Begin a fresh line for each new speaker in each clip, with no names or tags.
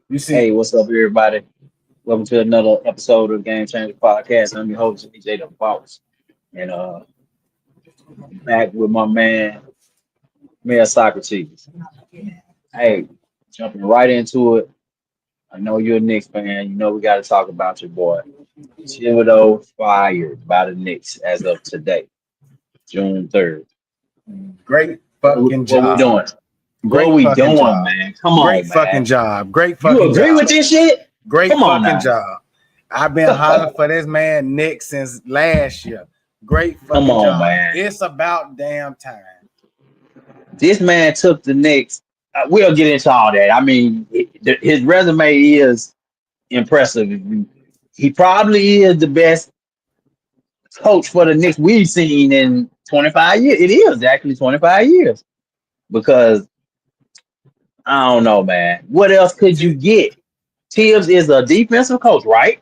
You see,
Hey, what's up, everybody? Welcome to another episode of Game Changer Podcast. I'm your host, DJ the Boss, and back with my man, Mayor Socrates. Hey, jumping right into it. I know you're a Knicks fan. You know we got to talk about your boy Thibodeau fired by the Knicks as of today, June 3rd.
great fucking
What we
job.
doing? What
Great
we
fucking
doing,
job.
man? Come
Great
on,
fucking
man.
job. Great
You
fucking
agree
job.
with this shit?
Great
Come on
fucking
now.
job. I've been hollering for this man Nick since last year. Great
Come
fucking
on,
job.
man.
It's about damn time.
This man took the Knicks. We'll get into all that. I mean, his resume is impressive. He probably is the best coach for the Knicks we've seen in 25 years. It is actually 25 years because I don't know, man. What else could you
T-
get? Tibbs is a defensive coach, right?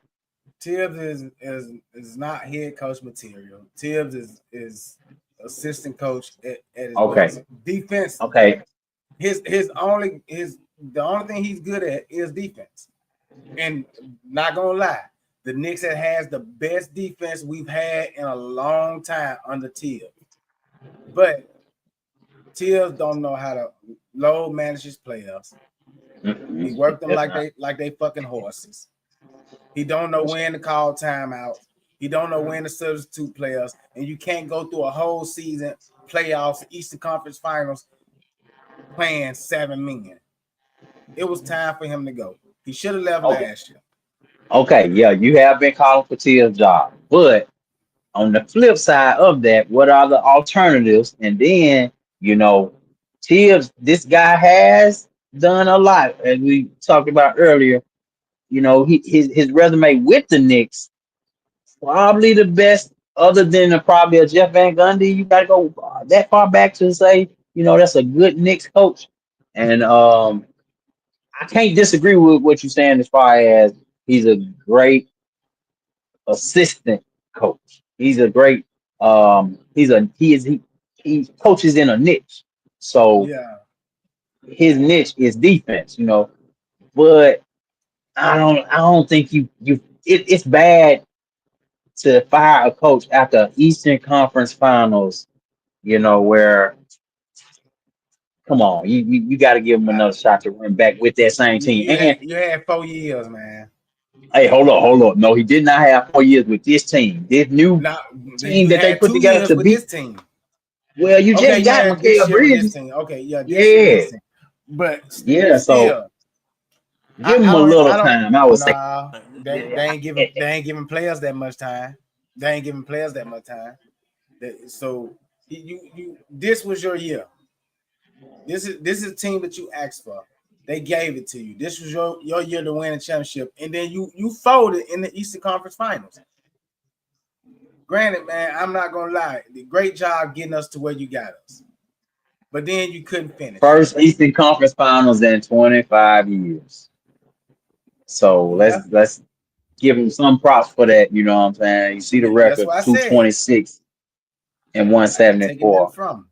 Tibbs is not head coach material. Tibbs is assistant coach at his
Okay.
best. Defense,
Okay.
his the only thing he's good at is defense. And not gonna lie, the Knicks has the best defense we've had in a long time under Tibbs. But Tibbs don't know how to load manage his players. He worked them
That's not.
like they fucking horses. He don't know when to call timeout. He don't know when to substitute players, and you can't go through a whole season, playoffs, Eastern Conference Finals, playing 7 men. It was time for him to go. He should have left
Okay.
last year.
Okay. Yeah, you have been calling for Tibbs' job, but on the flip side of that, what are the alternatives? And then, you know, Tibbs, this guy has done a lot, as we talked about earlier. You know, his resume with the Knicks probably the best, other than probably a Jeff Van Gundy. You got to go that far back to say, that's a good Knicks coach. And I can't disagree with what you're saying as far as he's a great assistant coach. He's a great he coaches in a niche. So
Yeah.
his niche is defense. But I don't think it's bad to fire a coach after Eastern Conference Finals, where come on, you got to give him
Uh,
another shot to run back with that same
you,
team.
you had
And
you had 4 years, man.
hey, hold on. No, he did not have 4 years with this team. This new
Now
team
you
that they
had
put
two
together
years
to
with
beat.
this team.
Well, you
Okay,
just
you
got
had this
Mikael
year with this
Bridges.
team. Okay, yeah, this year with
Yeah,
this team. But
yeah. So
still,
give him
I
a
don't
little
I don't
time, I would say.
nah. They ain't giving players that much time. They ain't giving players that much time. So you this was your year. This is a team that you asked for. They gave it to you. This was your year to win a championship, and then you folded in the Eastern Conference Finals. Granted, man, I'm not gonna lie. The great job getting us to where you got us, but then you couldn't finish.
First Eastern Conference Finals in 25 years. So let's
Yeah,
let's give him some props for that. You know what I'm saying? You see the
that's
record,
what I said.
226 and
I ain't taking nothing
174.
from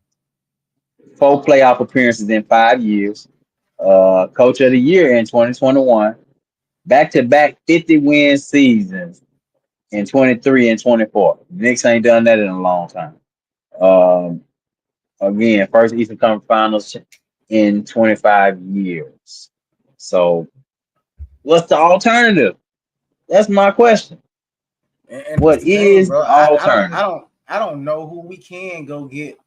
Four playoff appearances in 5 years. Coach of the year in 2021. Back-to-back 50-win seasons in 23 and 24. Knicks ain't done that in a long time. Um, Again, first Eastern Conference Finals in 25 years. So, what's the alternative? That's my question.
and that's
What
the thing,
is
bro.
the
I
alternative?
don't I don't know who we can go get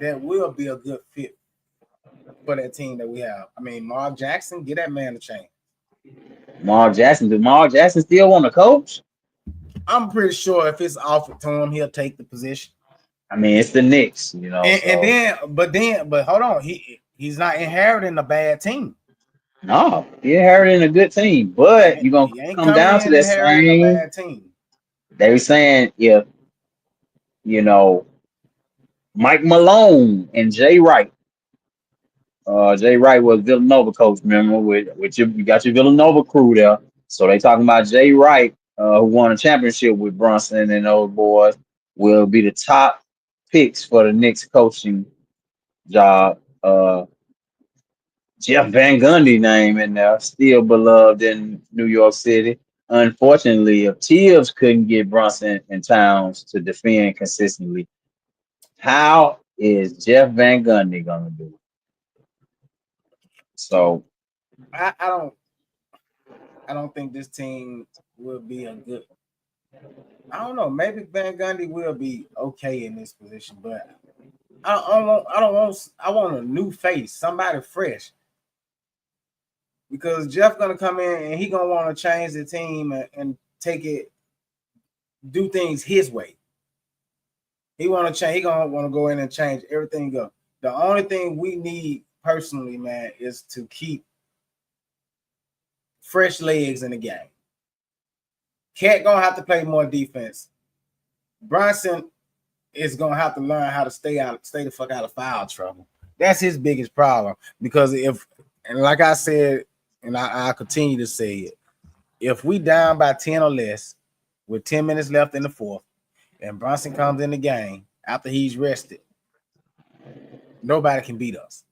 that will be a good fit for that team that we have. I mean, Mark Jackson, get that man a chance.
Mark Jackson. Does Mark Jackson still want to coach?
I'm pretty sure if it's offered to him, he'll take the position.
I mean, it's the Knicks,
And
so
but hold on, he's not inheriting a bad team.
no, he inherited a good team. But you're gonna
He ain't
come
coming
down to
in
that
inheriting a
same.
bad team.
They were saying if you know Mike Malone and Jay Wright. Jay Wright was Villanova coach, remember, with you got your Villanova crew there. So they talking about Jay Wright, who won a championship with Brunson and those boys, will be the top picks for the next coaching job. Jeff Van Gundy name in there, still beloved in New York City. Unfortunately, if Tibbs couldn't get Brunson and Towns to defend consistently, how is Jeff Van Gundy gonna do? So
I don't think this team will be a good. I don't know. Maybe Van Gundy will be okay in this position, but I want a new face, somebody fresh, because Jeff gonna come in and he gonna want to change the team and take it, do things his way. He want to change. He gonna want to go in and change everything up. The only thing we need personally, man, is to keep fresh legs in the game. Cat gonna have to play more defense. Bronson is gonna have to learn how to stay the fuck out of foul trouble. That's his biggest problem. Because and like I said, and I continue to say it, if we down by 10 or less with 10 minutes left in the fourth, and Bronson comes in the game after he's rested, nobody can beat us.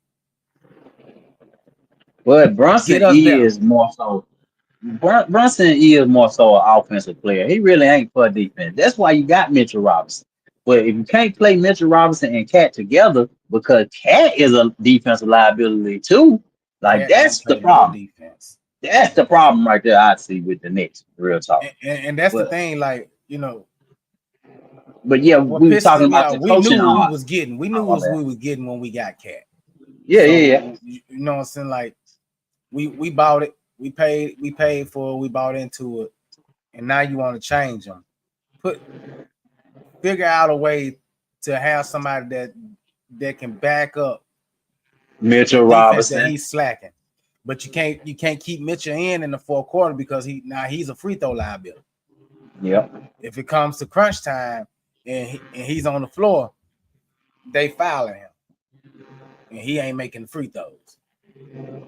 but Brunson
Get us better.
is more so. Brunson is more so an offensive player. He really ain't for defense. That's why you got Mitchell Robinson. But if you can't play Mitchell Robinson and Cat together, because Cat is a defensive liability too, like
Cat gonna
that's the
play no
problem.
defense.
That's the problem right there. I see with the Knicks, real talk.
And that's the
But
thing, like,
but yeah,
what
we were
pisses
talking
me
about
off,
the
we knew
coaching
what we
art.
was getting. We knew
Oh, my
what
bad.
we was getting when we got Cat.
Yeah,
So,
yeah.
you know what I'm saying? Like, we bought it, we paid for it, we bought into it, and now you want to change them. Figure out a way to have somebody that can back up the
Mitchell
defense that
Robinson.
he's slacking. But you can't keep Mitchell in the fourth quarter because he's a free throw liability.
Yep.
If it comes to crunch time and he's on the floor, they fouling him, and he ain't making free throws.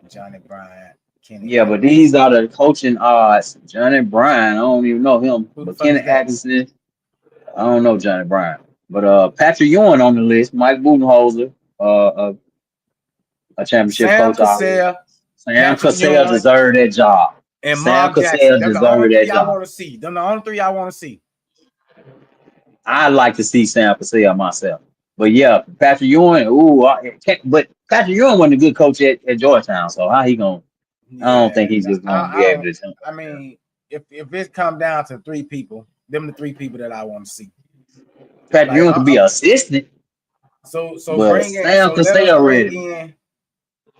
Johnny Bryant, Kenny
Yeah, but these
Atkinson.
are the coaching odds. Johnny Bryan, I don't even know him.
Who the
But
fuck
Kenny
is that?
Atkinson, I don't know Johnny Bryan. But Patrick Ewing on the list, Mike Budenholzer, a championship
Sam
coach already.
Cassell,
Sam
Patrick
Cassell
Ewing,
deserved that job.
and
Sam
Mark Jackson.
Cassell
Them the only
deserved that
three I
job.
want to see. Them the only three I want to see.
I'd like to see Sam Cassell myself. But yeah, Patrick Ewing, but Patrick Ewing wasn't a good coach at Georgetown, so how he going to I don't
Yeah,
think he's just gonna
I
be able
don't.
to do
I
that.
mean, if it come down to three people, them the three people that I want to see.
Patrick
Like,
Ewing could be an assistant,
so
but
bring in.
Sam
So let us
Cassell
bring
ready.
in.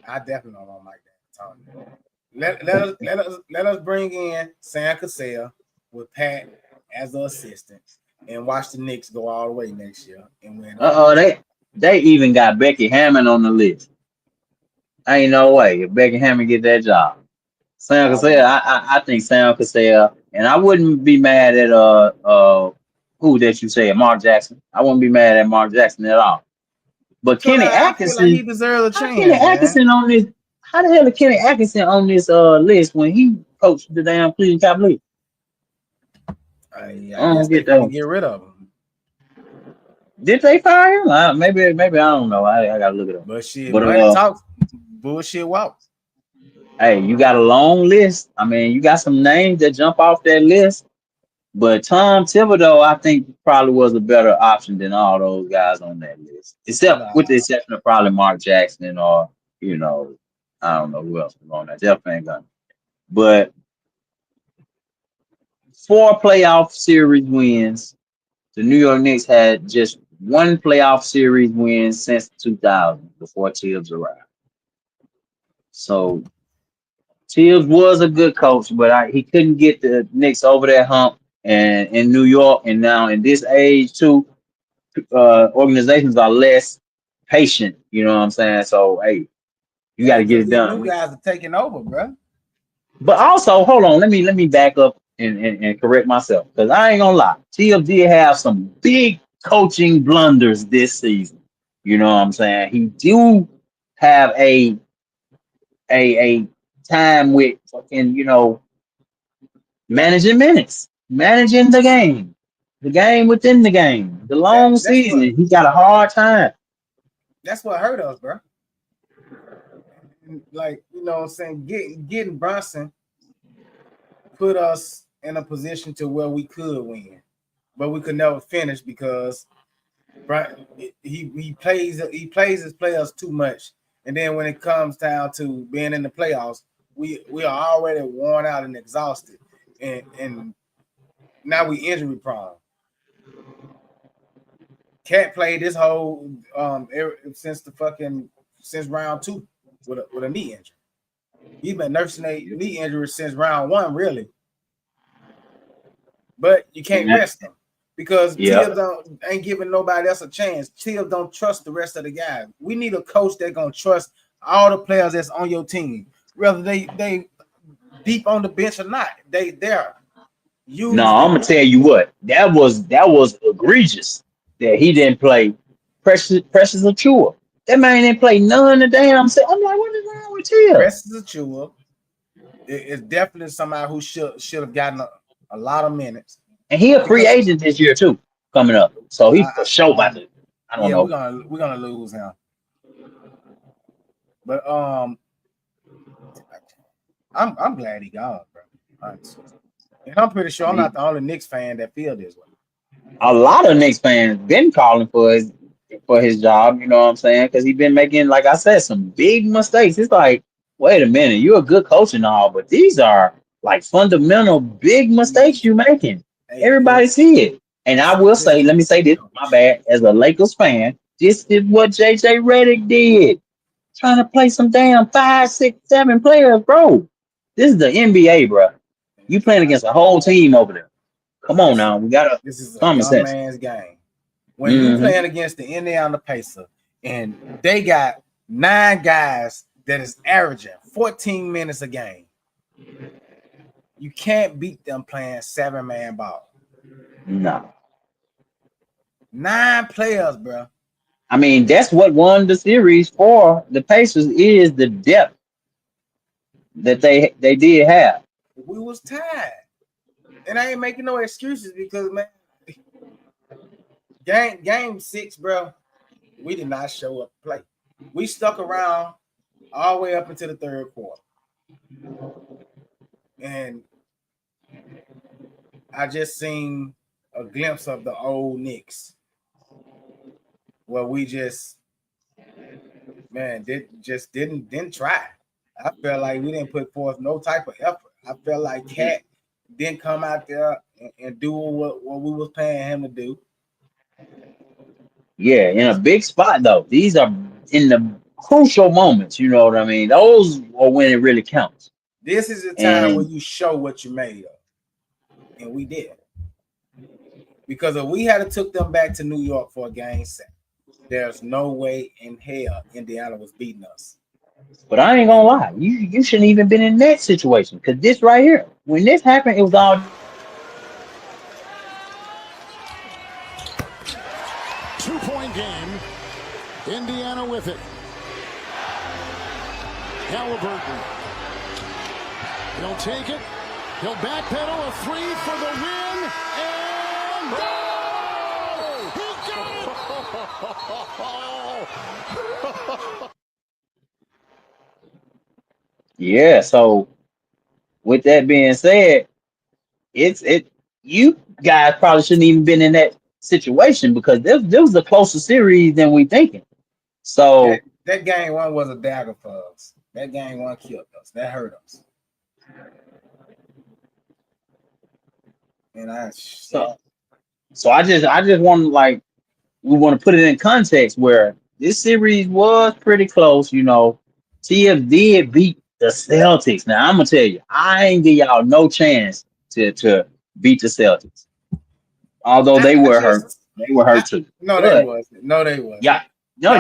I definitely don't want Mike D'Antoni. Let us bring in Sam Cassell with Pat as the assistant and watch the Knicks go all the way next year and win a ring.
They even got Becky Hammond on the list. Ain't no way if Becky Hammond get that job. Sam
I
Cassell,
wouldn't.
I think Sam Cassell, and I wouldn't be mad at who that you say Mark Jackson. I wouldn't be mad at Mark Jackson at all. But
Cause
Kenny
I feel like he
Atkinson,
deserves a
how Kenny
chance, man.
Atkinson on this? How the hell is Kenny Atkinson on this list when he coached the damn Cleveland Cavaliers?
I
I don't
guess they
get that
couldn't
one.
get rid of him.
Did they fire him? Maybe I don't know. I gotta look it up.
But shit,
But
money talks, bullshit walks.
hey, you got a long list. I mean, you got some names that jump off that list. But Tom Thibodeau, I think, probably was a better option than all those guys on that list, except
Nah,
with the exception of probably Mark Jackson or you know, I don't know who else was on that. Jeff Van Gundy. But 4 playoff series wins. The New York Knicks had just one playoff series win since 2000 before Tibbs arrived. So Tibbs was a good coach, but he couldn't get the Knicks over that hump. And in New York, and now in this age too, organizations are less patient. You know what I'm saying? So hey, you got
yeah,
to get
because
it
these
done.
new guys are taking over, bro.
But also, hold on, let me back up and correct myself because I ain't gonna lie. Tibbs did have some big coaching blunders this season. You know what I'm saying? He do have a time with fucking managing minutes, managing the game within the game, the long
That's
season. He got a hard time.
what hurt us, bro. like you know what I'm saying, getting Brunson put us in a position to where we could win, but we could never finish because he plays his players too much, and then when it comes down to being in the playoffs, we are already worn out and exhausted, and now we injury prone. Cat played this whole since round two with a knee injury. He's been nursing a knee injury since round one, really. But you can't rest him because Thibs ain't giving nobody else a chance. Thibs don't trust the rest of the guys. We need a coach that's gonna trust all the players that's on your team, whether they deep on the bench or not. They there.
No,
Use
I'm
them.
gonna tell you what. That was egregious that he didn't play Precious Achua. That man didn't play none of the damn set. I'm like, what is wrong with you?
Precious Achua is definitely somebody who should have gotten a lot of minutes.
And he a free
Because
agent this year too, coming up. So he for sure about to. I don't
yeah, we're
know.
gonna lose him. But I'm glad he gone, bro. Honestly. And I'm pretty sure I'm not the only Knicks fan that feel this way.
A lot of Knicks fans been calling for his job. You know what I'm saying? Because he been making, like I said, some big mistakes. It's like, wait a minute, you're a good coach and all, but these are like fundamental big mistakes you making.
Hey,
Everybody see it. And I will say, let me say this, my bad, as a Lakers fan, this is what JJ Redick did. Trying to play some damn 5, 6, 7 players, bro. This is the NBA, bro. You playing against a whole team over there. Come on now, we gotta
this is a
common
young
sense.
man's game. When you playing against the Indiana Pacers and they got 9 guys that is averaging 14 minutes a game, you can't beat them playing 7-man ball.
No.
9 players, bro.
I mean, that's what won the series for the Pacers is the depth that they did have.
We was tired. And I ain't making no excuses because man, game 6, bro, we did not show up to play. We stuck around all the way up into the third quarter. And I just seen a glimpse of the old Knicks where we just didn't try. I felt like we didn't put forth no type of effort. I felt like Cat didn't come out there and do what we was paying him to do.
Yeah, in a big spot though. These are in the crucial moments. You know what I mean? Those are when it really counts.
This is the time where
And
you show what you made of, and we did. Because if we had took them back to New York for a game 7, there's no way in hell Indiana was beating us.
but I ain't gonna lie, you shouldn't even been in that situation because this right here, when this happened, it was all
2-point game. Indiana with it. Haliburton. He'll take it. He'll backpedal a 3 for the win. And goal! He got it!
yeah. So with that being said, it you guys probably shouldn't even been in that situation because this was a closer series than we thinking. So
that game 1 was a dagger for us. That game 1 killed us. That hurt us. And
so I just want to like we want to put it in context where this series was pretty close. You know, TF did beat the Celtics. Now I'm gonna tell you, I ain't give y'all no chance to beat the Celtics. Although they were hurt too.
No, they wasn't. No, they wasn't.
Yeah, no.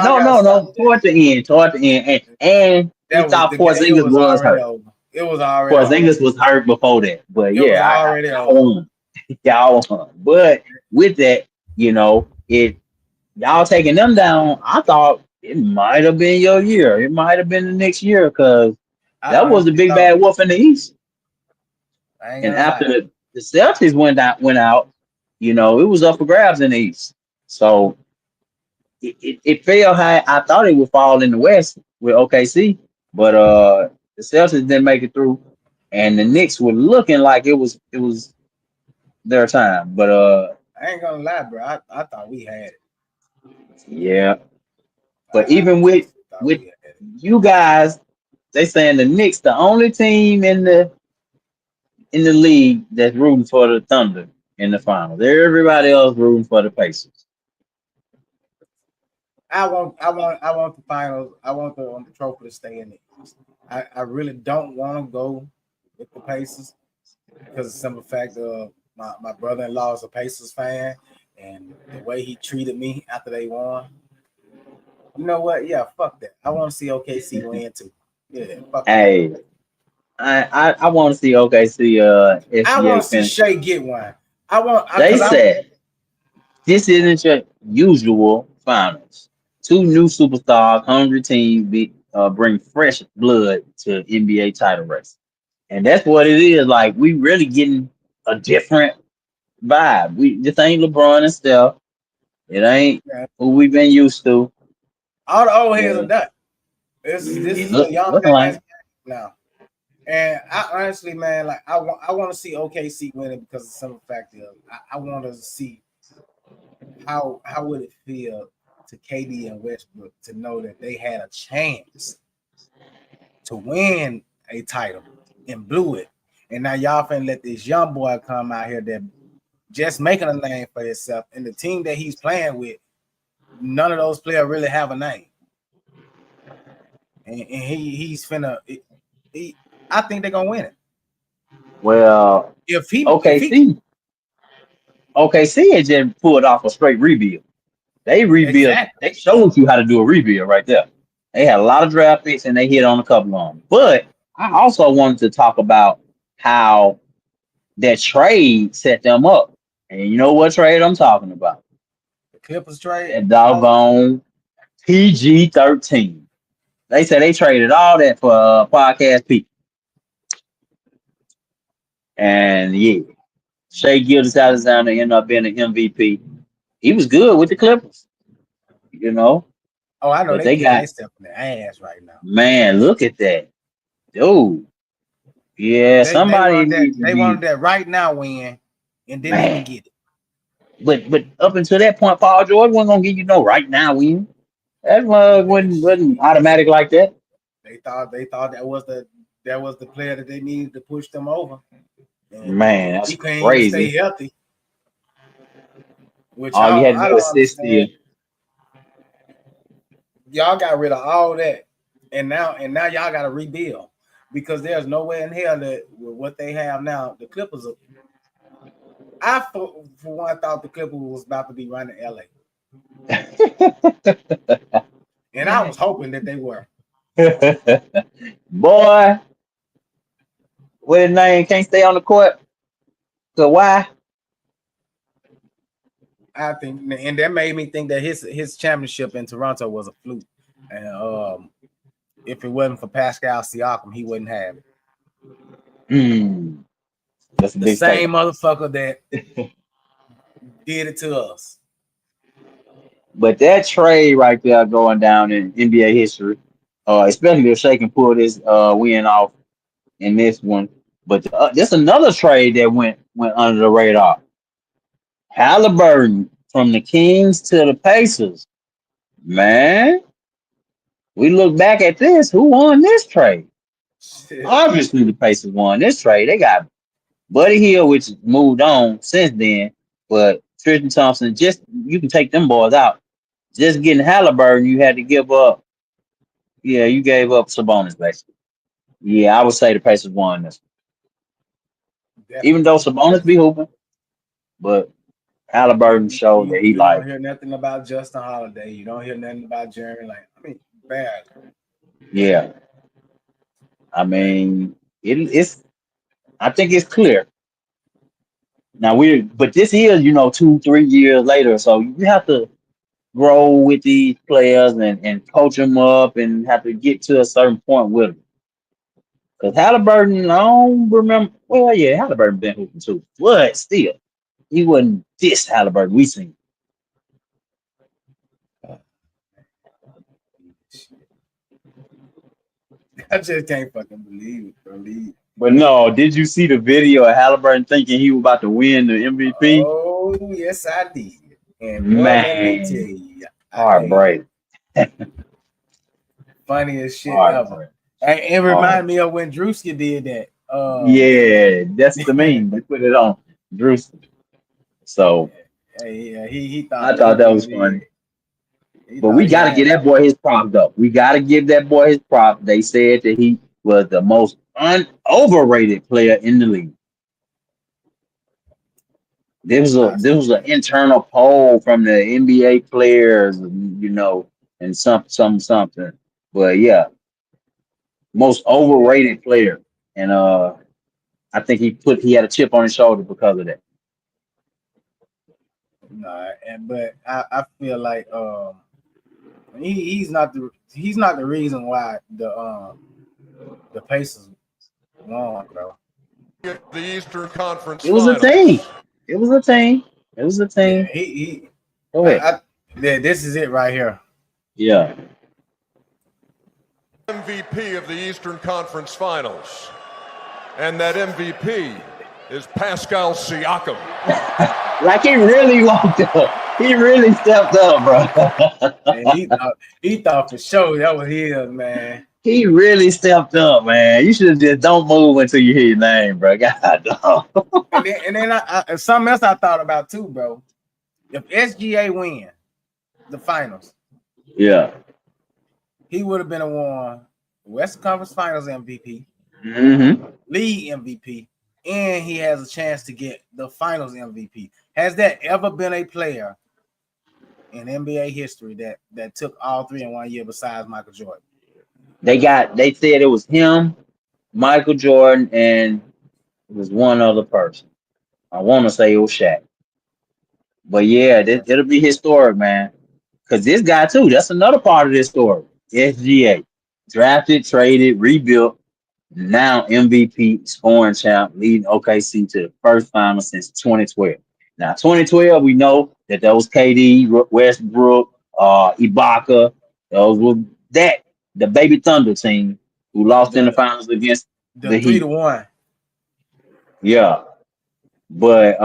Toward the end, and we thought Porzingis was hurt.
Over. It was already
Porzingis was hurt before that, but
it was already
y'all won. But with that, you know, y'all taking them down. I thought it might have been your year. It might have been the next year because that was the big bad wolf in the East. And after the Celtics went out, you know, it was up for grabs in the East. So it fell how I thought it would fall in the West with OKC. But the Celtics didn't make it through, and the Knicks were looking like it was their time. But
I ain't gonna lie, bro. I thought we had it.
yeah. But
I
even with
honestly thought
with
we had it.
you guys, they saying the Knicks the only team in the league that's rooting for the Thunder in the finals. Everybody else rooting for the Pacers.
I want the finals. I want the trophy to stay in the East. I really don't want to go with the Pacers because of the simple fact of my brother-in-law is a Pacers fan, and the way he treated me after they won. You know what? Yeah, fuck that. I want to see OKC win too. Yeah, fuck them.
Hey, I want to see OKC
I
SGA
want to see
finish.
Shea get one. I want
They
because I
said this isn't your usual finals. Two new superstars, hungry teams bring fresh blood to NBA title race, and that's what it is. Like we really getting a different vibe. This ain't LeBron and Steph. It ain't who we've been used to.
all the old heads are
Yeah,
done. This
it
is a young
looking
man's
like.
game now. And I honestly, man, like I want to see OKC winning because of some fact of I want to see how would it feel to KD and Westbrook to know that they had a chance to win a title and blew it, and now y'all finna let this young boy come out here that just making a name for himself, and the team that he's playing with, none of those players really have a name, and he's finna. I think they're gonna win it
Well,
if he
OKC had just pulled off a straight rebuild. They rebuilt.
exactly.
They showed you how to do a rebuild right there. They had a lot of draft picks and they hit on a couple of them. But I also wanted to talk about how that trade set them up. And you know what trade I'm talking about?
The Clippers trade.
That doggone PG-13. They said they traded all that for podcast people. And yeah, Shea Gilgeous-Alexander ended up being an MVP. He was good with the Clippers, you know.
Oh, I know
But
they
they
getting
got,
themselves in the ass right now.
man, look at that. Dude. Yeah,
They
somebody
wanted that.
needs to
They
be,
wanted that right now win, and didn't even
man.
get it.
But up until that point, Paul George wasn't gonna give you no right now win. That wasn't automatic like that.
They thought that was the player that they needed to push them over, and
Man, that's
he couldn't even stay
crazy.
healthy, which
All
I
you
don't,
had to
I
do
don't
was sit still.
understand. Y'all got rid of all that, and now y'all got to rebuild because there's no way in hell that with what they have now, the Clippers are. For one, thought the Clippers was about to be running LA, and I was hoping that they were.
Boy, what his name can't stay on the court. So why?
I think, and that made me think that his championship in Toronto was a fluke, and if it wasn't for Pascal Siakam, he wouldn't have it.
Hmm, that's a
The
big
same
statement.
motherfucker that did it to us.
But that trade right there going down in NBA history, especially if Shea can pull this win off in this one. But there's another trade that went under the radar. Haliburton from the Kings to the Pacers. Man, we look back at this. Who won this trade?
Shit.
Obviously, the Pacers won this trade. They got Buddy Hield, which moved on since then. But Tristan Thompson, just you can take them boys out. Just getting Haliburton, you had to give up. Yeah, you gave up Sabonis basically. Yeah, I would say the Pacers won this. Even though
Definitely.
Sabonis be hooping, but Haliburton showed that he
You don't
like,
hear nothing about Justin Holiday. You don't hear nothing about Jeremy. Like, I mean, bad,
yeah. I
bad.
mean, it's. I think it's clear now. But this is 2-3 years later, so you have to grow with these players and coach them up and have to get to a certain point with them. Because Halliburton, I don't remember. Well, yeah, Halliburton been hooping too, but still, he wasn't this Halliburton we seen.
I just can't fucking believe it, bro.
But no, did you see the video of Haliburton thinking he was about to win the MVP?
Oh, yes, I did. And boy, let me tell
Man,
you,
heartbreak.
funniest shit ever.
Heartbreak.
And it reminded me of when Drewski did that.
Yeah, that's the meme. They put it on Drew. So
he thought
I
he
thought that
was
was
it.
funny.
He
But
thought
we
he
got to
had
give that boy his prop, though. We got to give that boy his prop. They said that he was the most overrated player in the league. This was an internal poll from the NBA players, and something. But yeah, most overrated player, and I think he had a chip on his shoulder because of that.
no, but I feel like he's not the reason why the Pacers won, bro.
The Eastern Conference
It was a team.
Finals.
It was a team. It was a
Yeah,
team.
he
Go ahead.
yeah, this is it right here.
Yeah.
MVP of the Eastern Conference Finals. And that MVP is Pascal Siakam.
Like he really walked up. He really stepped up, bro.
And he thought for sure that was his, man.
He really stepped up, man. You should just don't move until you hear your name, bro. God, no.
And then something else I thought about too, bro. If SGA win the finals,
Yeah.
he would have been won Western Conference Finals MVP,
Mm-hmm.
League MVP, and he has a chance to get the Finals MVP. Has that ever been a player in NBA history that took all three in 1 year besides Michael Jordan?
They said it was him, Michael Jordan, and it was one other person. I want to say it was Shaq. But yeah, it'll be historic, man. Because this guy too, that's another part of this story. SGA. Drafted, traded, rebuilt, now MVP, scoring champ, leading OKC to the first final since 2012. Now, 2012, we know that was KD, Westbrook, Ibaka. Those were the Baby Thunder team who lost in the finals against
the
the Heat.
3-1.
Yeah. But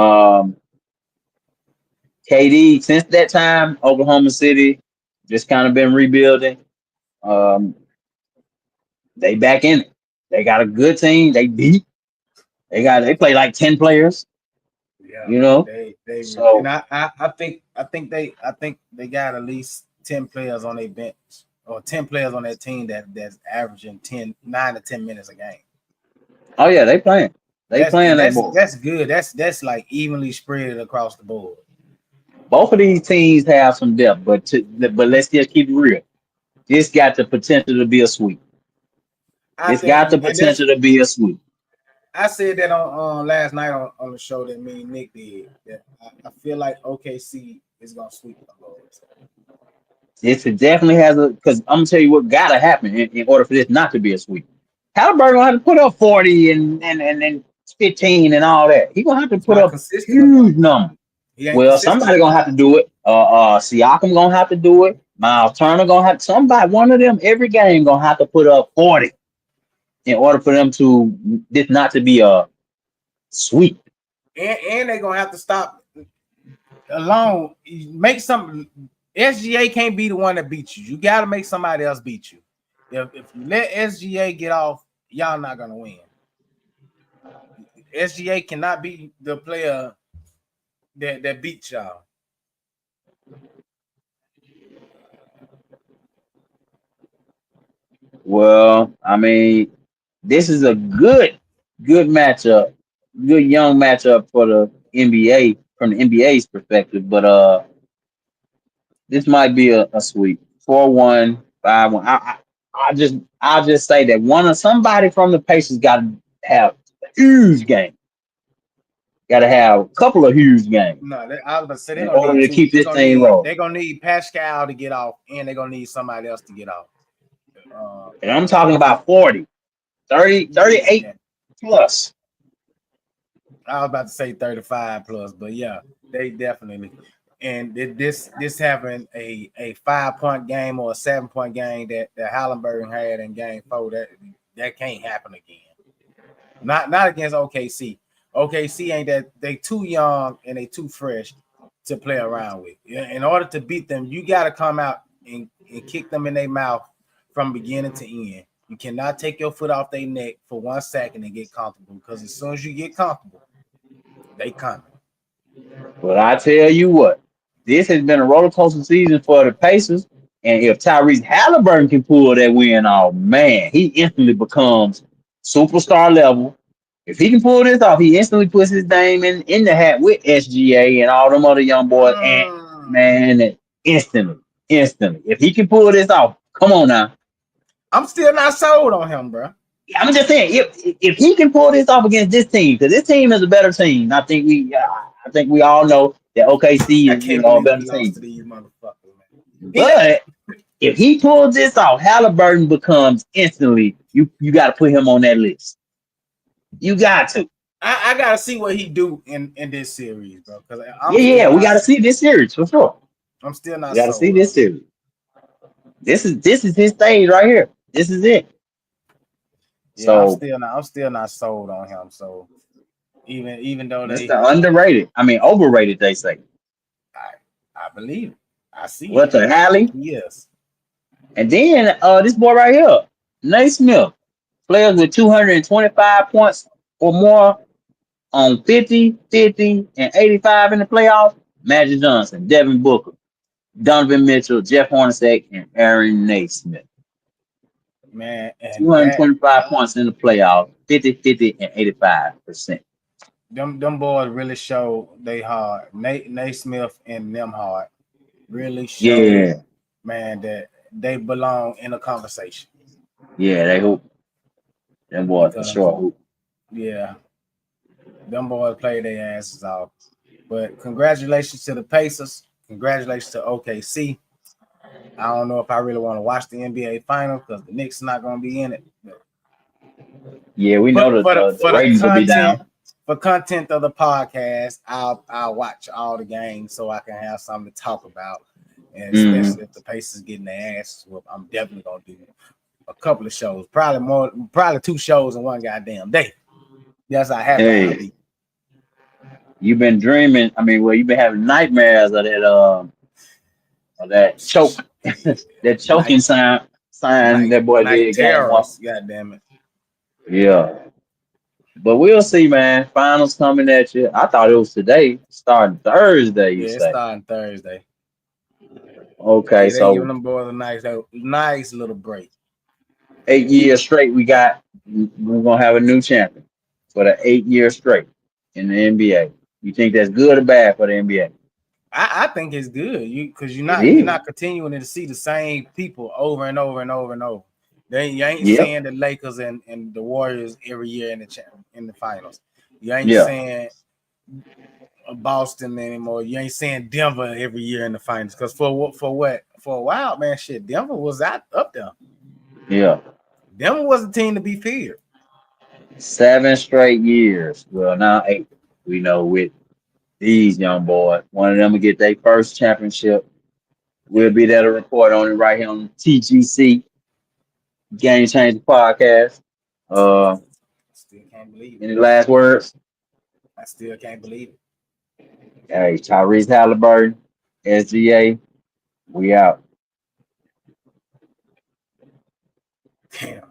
KD, since that time, Oklahoma City just kind of been rebuilding. They back in it. They got a good team. They deep. They play like 10 players.
Yeah, they
So
and I think they got at least 10 players on their bench or 10 players on that team that's averaging 9 to 10 minutes a game.
oh yeah, they playing. They playing that ball.
That's good. That's like evenly spread across the board.
Both of these teams have some depth, but let's just keep it real. This got the potential to be a sweep. It's got the potential to be a sweep.
I said that on last night on the show that me and Nick did. That I feel like OKC is gonna sweep the Bulls.
It definitely has because I'm gonna tell you what gotta happen in order for this not to be a sweep. Haliburton gonna have to put up 40 and 15 and all that. He gonna have to put up huge numbers. Well, somebody gonna have to do it. Siakam gonna have to do it. Miles Turner gonna have somebody. One of them every game gonna have to put up 40 in order for them to this not to be a sweep.
And they're gonna have to stop alone. Make some. SGA can't be the one that beats you. You got to make somebody else beat you. If you let SGA get off, y'all not gonna win. SGA cannot be the player that beats y'all.
Well, I mean, this is a good matchup, good young matchup for the NBA from the NBA's perspective. But this might be a sweep. 4-1, 5-1. I'll just say that somebody from the Pacers got to have a huge game. Got to have a couple of huge games.
No, I was gonna say
in order to keep this thing rolling.
They're gonna need Pascal to get off, and they're gonna need somebody else to get off.
And I'm talking about 40, 30, 38 plus.
I was about to say 35 plus, but yeah, they definitely. and this having a 5-point game or a 7-point game that Haliburton had in game 4, that can't happen again. Not against OKC. OKC ain't that, they too young and they too fresh to play around with. In order to beat them, you got to come out and kick them in their mouth from beginning to end. You cannot take your foot off their neck for 1 second and get comfortable, because as soon as you get comfortable, they coming.
But I tell you what, this has been a roller coaster season for the Pacers. And if Tyrese Haliburton can pull that win off, man, he instantly becomes superstar level. If he can pull this off, he instantly puts his name in the hat with SGA and all them other young boys. And man, instantly. If he can pull this off, come on now.
I'm still not sold on him, bro.
I'm just saying, if he can pull this off against this team, because this team is a better team, I think we all know that OKC is a better team.
To these motherfuckers, man.
But if he pulls this off, Haliburton becomes instantly. You got to put him on that list. You got to.
I got to see what he do in this series, bro.
We got to see this series for sure.
I'm still not.
We got to see this series. This is his stage right here. This is it.
Yeah,
So
I'm still not sold on him. So even though
they underrated, overrated, they say.
I believe it. I see.
What's a Hali?
Yes.
And then this boy right here, Naismith, players with 225 points or more on 50, 50, and 85 in the playoffs. Magic Johnson, Devin Booker, Donovan Mitchell, Jeff Hornacek, and Aaron Naismith.
Man,
225 points in the playoffs, 50, 50, and 85%.
Them boys really show they hard. Naismith and them hard really show, man, that they belong in a conversation.
Yeah, they hoop. Them boys for sure hoop.
Yeah, them boys play their asses off. But congratulations to the Pacers. Congratulations to OKC. I don't know if I really want to watch the NBA Finals because the Knicks are not going to be in it.
Yeah, we know that the ratings will be down.
For content of the podcast, I'll watch all the games so I can have something to talk about. And especially if the Pacers getting their asses whooped, I'm definitely going to do a couple of shows. Probably 2 shows in one goddamn day. Yes, I have to be.
You've been dreaming. You've been having nightmares of that choke. That choking sign that boy did.
God damn it.
Yeah. But we'll see, man. Finals coming at you. I thought it was today, starting Thursday.
It's starting Thursday.
Okay,
so giving them boys a nice little break.
8 years straight, we're gonna have a new champion for the 8 years straight in the NBA. You think that's good or bad for the NBA?
I think it's good. Because you're not continuing to see the same people over and over and over and over. You ain't seeing the Lakers and the Warriors every year in the finals. You ain't seeing Boston anymore. You ain't seeing Denver every year in the finals. Because for a while, man, shit, Denver was up there.
Yeah,
Denver was a team to be feared.
7 straight years. Well, now 8. We know with these young boys, one of them will get their first championship. We'll be there to report on it right here on TGC Game Changer Podcast.
Still can't believe it.
Any last words?
I still can't believe it.
Hey, Tyrese Haliburton, SGA, we out.
Damn.